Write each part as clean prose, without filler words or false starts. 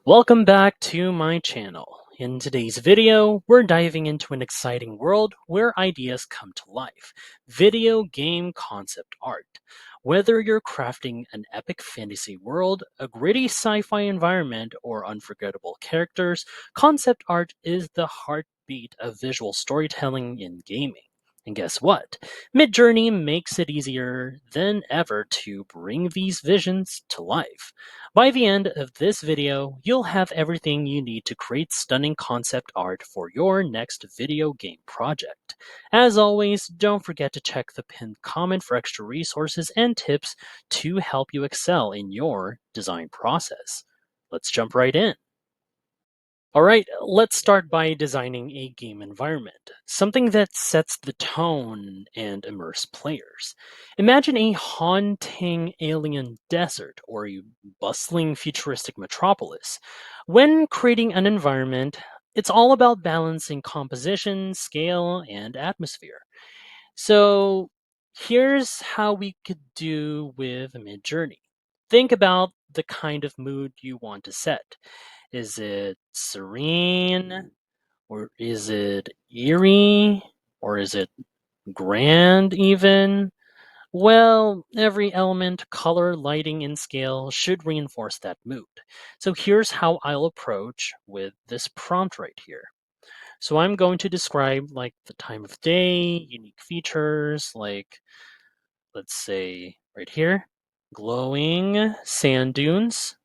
Welcome back to my channel. In today's video, we're diving into an exciting world where ideas come to life. Video game concept art. Whether you're crafting an epic fantasy world, a gritty sci-fi environment, or unforgettable characters, concept art is the heartbeat of visual storytelling in gaming. And guess what? Midjourney makes it easier than ever to bring these visions to life. By the end of this video, you'll have everything you need to create stunning concept art for your next video game project. As always, don't forget to check the pinned comment for extra resources and tips to help you excel in your design process. Let's jump right in. All right, let's start by designing a game environment, something that sets the tone and immerse players. Imagine a haunting alien desert or a bustling futuristic metropolis. When creating an environment, it's all about balancing composition, scale, and atmosphere. So here's how we could do with Midjourney. Think about the kind of mood you want to set. Is it serene? Or is it eerie? Or is it grand even? Well, every element, color, lighting, and scale should reinforce that mood. So here's how I'll approach with this prompt right here. So I'm going to describe like the time of day, unique features, like let's say right here, glowing sand dunes,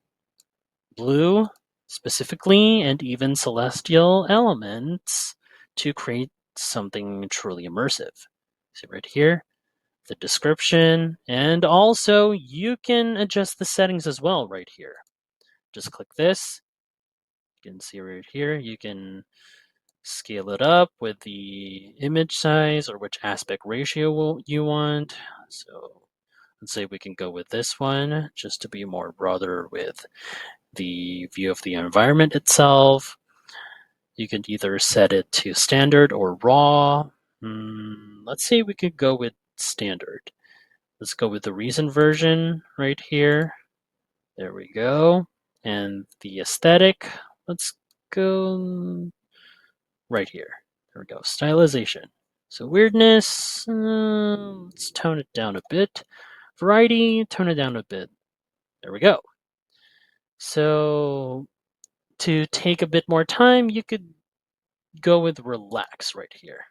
blue specifically, and even celestial elements to create something truly immersive. See right here, the description, and also you can adjust the settings as well right here. Just click this. You can see right here, you can scale it up with the image size or which aspect ratio you want. So let's say we can go with this one just to be more broader with the view of the environment itself. You can either set it to standard or raw. Let's say we could go with standard. Let's go with the recent version right here. There we go. And the aesthetic, let's go right here. There we go. Stylization. So weirdness, let's tone it down a bit. Variety, tone it down a bit. There we go. So to take a bit more time, you could go with relax right here,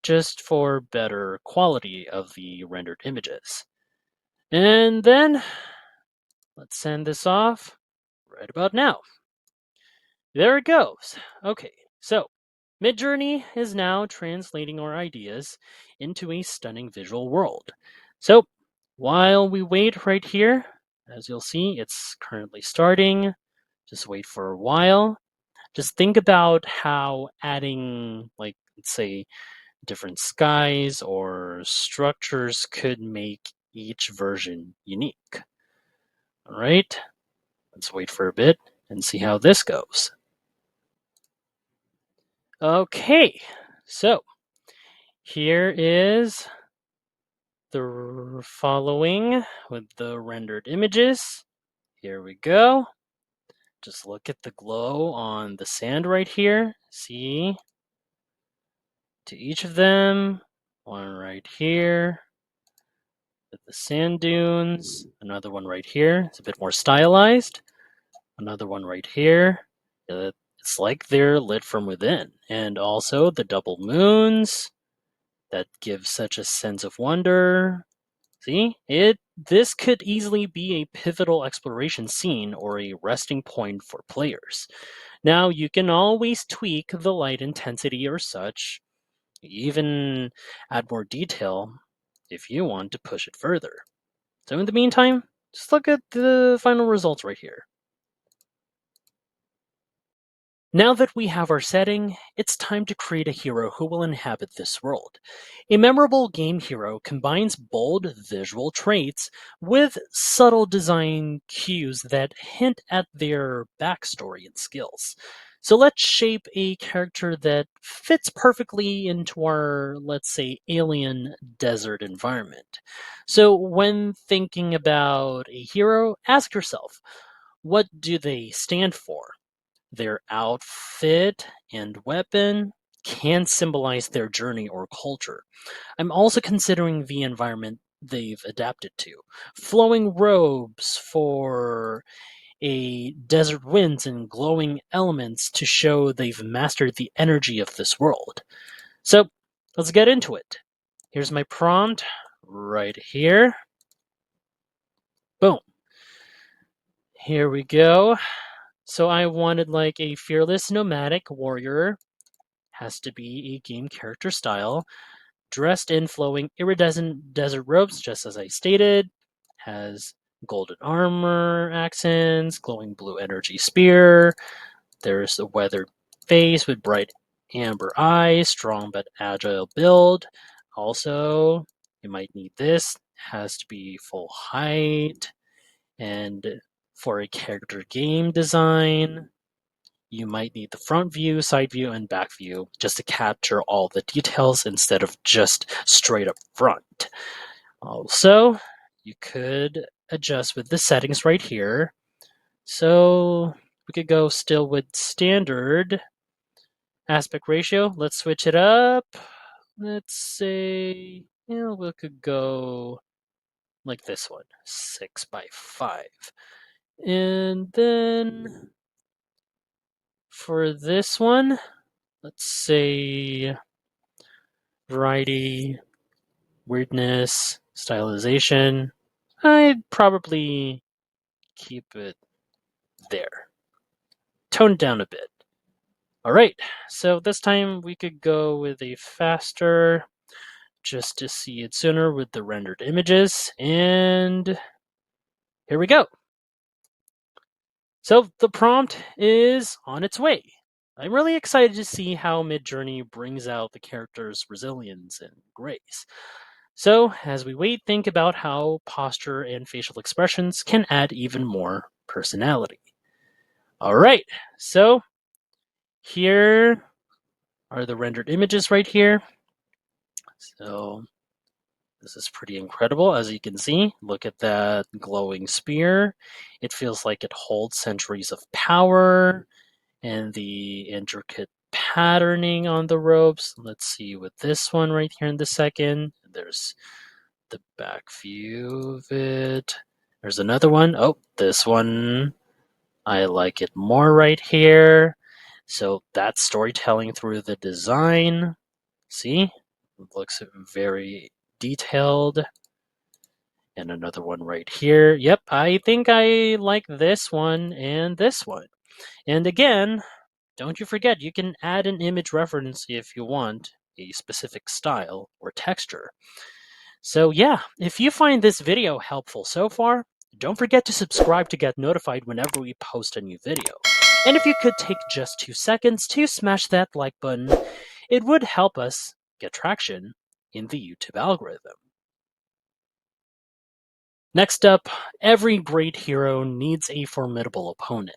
just for better quality of the rendered images. And then let's send this off right about now. There it goes. Okay, so Midjourney is now translating our ideas into a stunning visual world. So while we wait right here, as you'll see, it's currently starting. Just wait for a while. Just think about how adding, like, let's say, different skies or structures could make each version unique. All right, let's wait for a bit and see how this goes. Okay, so here is the following with the rendered images. Here we go. Just look at the glow on the sand right here. See? To each of them. One right here with the sand dunes. Another one right here. It's a bit more stylized. Another one right here. It's like they're lit from within. And also the double moons that give such a sense of wonder. See, this could easily be a pivotal exploration scene or a resting point for players. Now, you can always tweak the light intensity or such, even add more detail if you want to push it further. So in the meantime, just look at the final results right here. Now that we have our setting, it's time to create a hero who will inhabit this world. A memorable game hero combines bold visual traits with subtle design cues that hint at their backstory and skills. So let's shape a character that fits perfectly into our, let's say, alien desert environment. So when thinking about a hero, ask yourself, what do they stand for? Their outfit and weapon can symbolize their journey or culture. I'm also considering the environment they've adapted to. Flowing robes for a desert winds and glowing elements to show they've mastered the energy of this world. So let's get into it. Here's my prompt right here. Boom. Here we go. So I wanted like a fearless nomadic warrior, has to be a game character style, dressed in flowing iridescent desert robes, just as I stated, has golden armor accents, glowing blue energy spear. There's a weathered face with bright amber eyes, strong but agile build. Also, you might need this, has to be full height. And for a character game design, you might need the front view, side view, and back view just to capture all the details instead of just straight up front. Also, you could adjust with the settings right here. So we could go still with standard aspect ratio. Let's switch it up. Let's say, we could go like this one, 6:5. And then for this one, let's say variety, weirdness, stylization. I'd probably keep it there. Tone down a bit. All right, so this time we could go with a faster, just to see it sooner with the rendered images. And here we go. So the prompt is on its way. I'm really excited to see how Midjourney brings out the character's resilience and grace. So, as we wait, think about how posture and facial expressions can add even more personality. All right, so here are the rendered images right here. So, this is pretty incredible, as you can see. Look at that glowing spear. It feels like it holds centuries of power and the intricate patterning on the ropes. Let's see with this one right here in the second. There's the back view of it. There's another one. Oh, this one. I like it more right here. So that's storytelling through the design. See? It looks very detailed. And another one right here. Yep, I think I like this one and this one. And again, don't you forget, you can add an image reference if you want a specific style or texture. So yeah, if you find this video helpful so far, don't forget to subscribe to get notified whenever we post a new video. And if you could take just 2 seconds to smash that like button, it would help us get traction in the YouTube algorithm. Next up, every great hero needs a formidable opponent.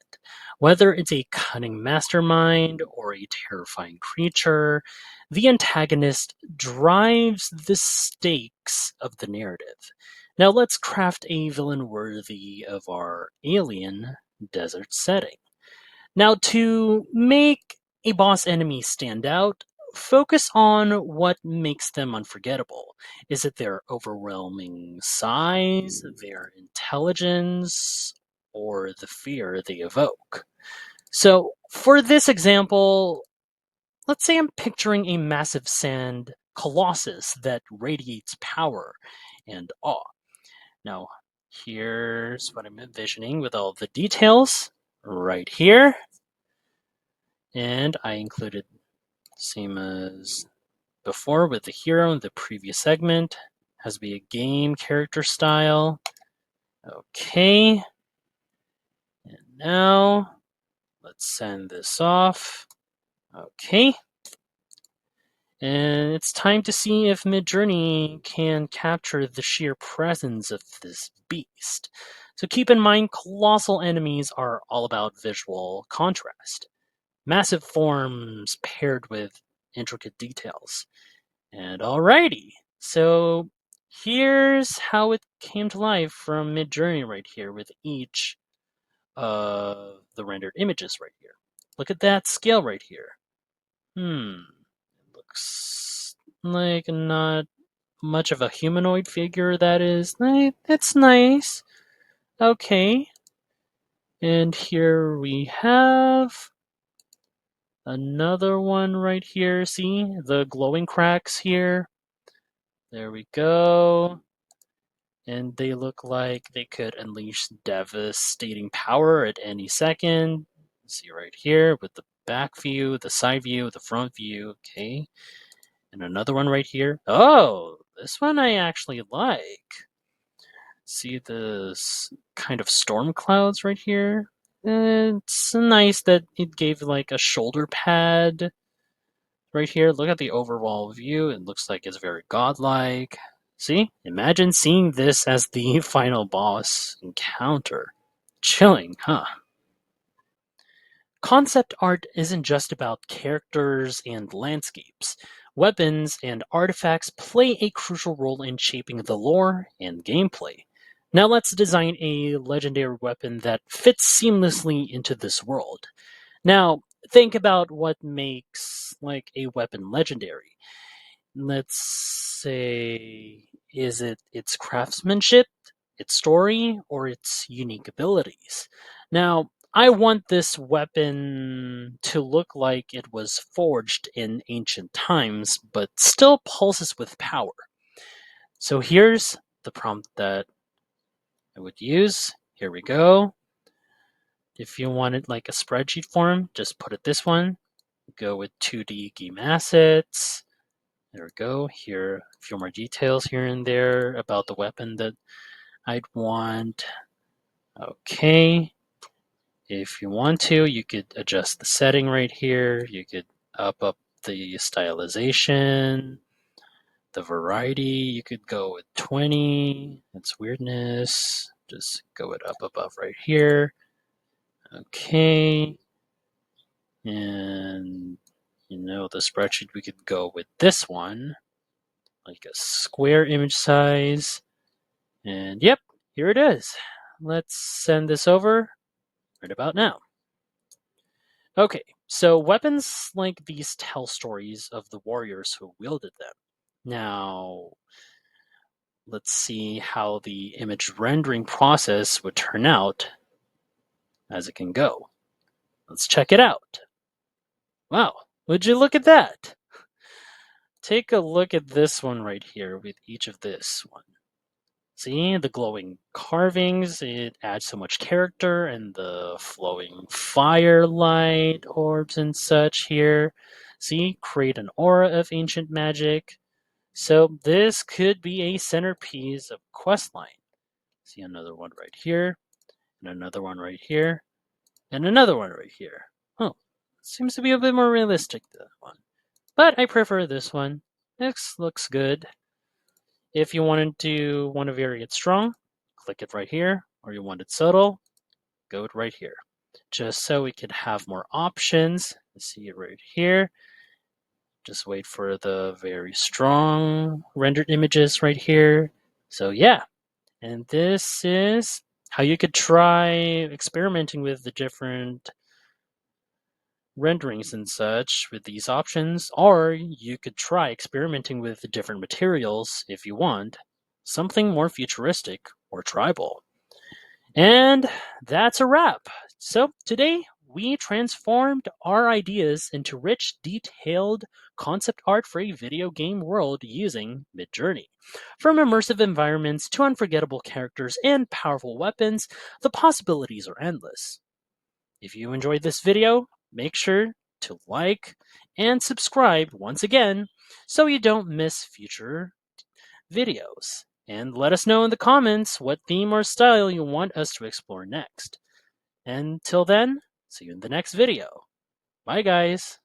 Whether it's a cunning mastermind or a terrifying creature, the antagonist drives the stakes of the narrative. Now let's craft a villain worthy of our alien desert setting. Now, to make a boss enemy stand out, focus on what makes them unforgettable. Is it their overwhelming size, their intelligence, or the fear they evoke? So, for this example, let's say I'm picturing a massive sand colossus that radiates power and awe. Now, here's what I'm envisioning with all the details right here. And I included, same as before with the hero in the previous segment, has to be a game character style. Okay. And now let's send this off. Okay. And it's time to see if Midjourney can capture the sheer presence of this beast. So keep in mind, colossal enemies are all about visual contrast. Massive forms paired with intricate details. And alrighty, so here's how it came to life from Midjourney right here with each of the rendered images right here. Look at that scale right here. Looks like not much of a humanoid figure, that is. That's nice. Okay. And here we have another one right here. See the glowing cracks here? There we go. And they look like they could unleash devastating power at any second. See right here with the back view, the side view, the front view. Okay. And another one right here. Oh, this one I actually like. See this kind of storm clouds right here? It's nice that it gave like a shoulder pad right here. Look at the overall view. It looks like it's very godlike. See? Imagine seeing this as the final boss encounter. Chilling, huh? Concept art isn't just about characters and landscapes. Weapons and artifacts play a crucial role in shaping the lore and gameplay. Now let's design a legendary weapon that fits seamlessly into this world. Now, think about what makes like a weapon legendary. Let's say, is it its craftsmanship, its story, or its unique abilities? Now, I want this weapon to look like it was forged in ancient times, but still pulses with power. So here's the prompt that I would use. Here we go. If you want it like a spreadsheet form, just put it this one. Go with 2D game assets. There we go. Here, a few more details here and there about the weapon that I'd want. Okay. If you want to, you could adjust the setting right here. You could up the stylization, the variety. You could go with 20. That's weirdness. Just go it up above right here. Okay. And the spreadsheet, we could go with this one, like a square image size. And yep, here it is. Let's send this over right about now. Okay, so weapons like these tell stories of the warriors who wielded them. Now, let's see how the image rendering process would turn out as it can go. Let's check it out. Wow, would you look at that? Take a look at this one right here with each of this one. See the glowing carvings, it adds so much character, and the flowing firelight orbs and such here. See, create an aura of ancient magic. So this could be a centerpiece of questline. See another one right here, and another one right here, and another one right here. Oh, seems to be a bit more realistic, that one. But I prefer this one. This looks good. If you want to vary it strong, click it right here, or you want it subtle, go it right here. Just so we could have more options. See it right here. Just wait for the very strong rendered images right here. So yeah, and this is how you could try experimenting with the different renderings and such with these options, or you could try experimenting with the different materials if you want, something more futuristic or tribal. And that's a wrap. So today we transformed our ideas into rich, detailed concept art for a video game world using Midjourney. From immersive environments to unforgettable characters and powerful weapons, the possibilities are endless. If you enjoyed this video, make sure to like and subscribe once again so you don't miss future videos. And let us know in the comments what theme or style you want us to explore next. Until then, see you in the next video. Bye, guys.